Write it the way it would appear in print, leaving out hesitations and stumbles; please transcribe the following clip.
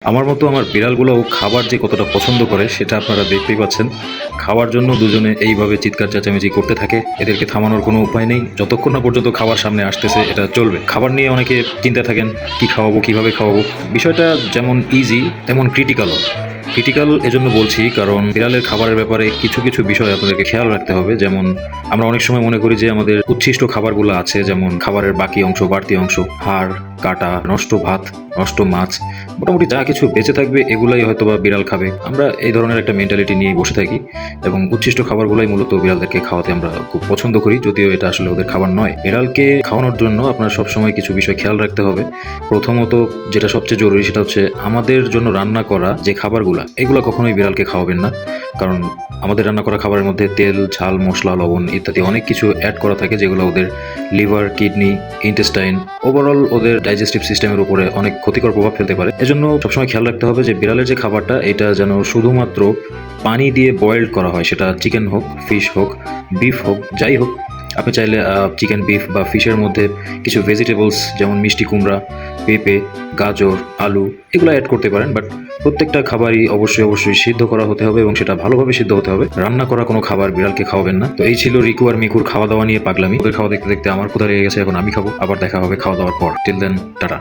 আমার মতো আমার বিড়ালগুলোও খাবার যে কতটা পছন্দ করে সেটা আপনারা দেখতেই পাচ্ছেন। খাওয়ার জন্য দুজনে এইভাবে চিৎকার চেঁচামেচি করতে থাকে। এদেরকে থামানোর কোনো উপায় নেই। যতক্ষণ না পর্যন্ত খাবার সামনে আসতেছে এটা চলবে। খাবার নিয়ে অনেকে চিন্তায় থাকেন, কি খাওয়াবো, কিভাবে খাওয়াবো। বিষয়টা যেমন ইজি তেমন ক্রিটিক্যালও। ক্রিটিক্যাল এজন্য বলছি কারণ বিড়ালের খাবারের ব্যাপারে কিছু কিছু বিষয় আপনাদেরকে খেয়াল রাখতে হবে। যেমন আমরা অনেক সময় মনে করি যে আমাদের উচ্ছিষ্ট খাবারগুলো আছে, যেমন খাবারের বাকি অংশ, বাড়তি অংশ, হাড়, কাটা, নষ্ট ভাত, নষ্ট মাছ, মোটামুটি যা কিছু বেঁচে থাকবে এগুলাই হয়তোবা বিড়াল খাবে। আমরা এই ধরনের একটা মেন্টালিটি নিয়ে বসে থাকি এবং উচ্ছিষ্ট খাবারগুলাই মূলত বিড়ালদেরকে খাওয়াতে আমরা খুব পছন্দ করি, যদিও এটা আসলে ওদের খাবার নয়। বিড়ালকে খাওয়ানোর জন্য আপনার সবসময় কিছু বিষয় খেয়াল রাখতে হবে। প্রথমত যেটা সবচেয়ে জরুরি সেটা হচ্ছে আমাদের জন্য রান্না করা যে খাবারগুলা, এগুলো কখনোই বিড়ালকে খাওয়াবেন না। কারণ আমাদের রান্না করা খাবারের মধ্যে তেল, ঝাল, মশলা, লবণ ইত্যাদি অনেক কিছু অ্যাড করা থাকে, যেগুলো ওদের লিভার, কিডনি, ইন্টেস্টাইন, ওভারঅল ওদের ডাইজেস্টিভ সিস্টেমের উপরে অনেক ক্ষতিকর প্রভাব ফেলতে পারে। এজন্য সবসময় খেয়াল রাখতে হবে যে বিড়ালের যে খাবারটা এটা যেন শুধুমাত্র পানি দিয়ে বয়েলড করা হয়, সেটা চিকেন হোক, ফিশ হোক, বিফ হোক, যাই হোক। আপনি চাইলে চিকেন, বিফ বা ফিশের মধ্যে কিছু ভেজিটেবলস যেমন মিষ্টি কুমড়া, পেঁপে, গাজর, আলু এগুলো অ্যাড করতে পারেন। বাট প্রত্যেকটা খাবারই অবশ্যই সিদ্ধ করা হতে হবে এবং সেটা ভালোভাবে সিদ্ধ হতে হবে। রান্না করা কোনো খাবার বিড়ালকে খাওয়াবেন না। তো এই ছিল রিকু আর মিকুর খাওয়া দাওয়া নিয়ে পাগলামি। ওদের খাওয়া দেখতে দেখতে আমার ক্ষুধা লেগে গেছে, এখন আমি খাবো। আবার দেখা হবে খাওয়া দাওয়ার পর। Till then, tata.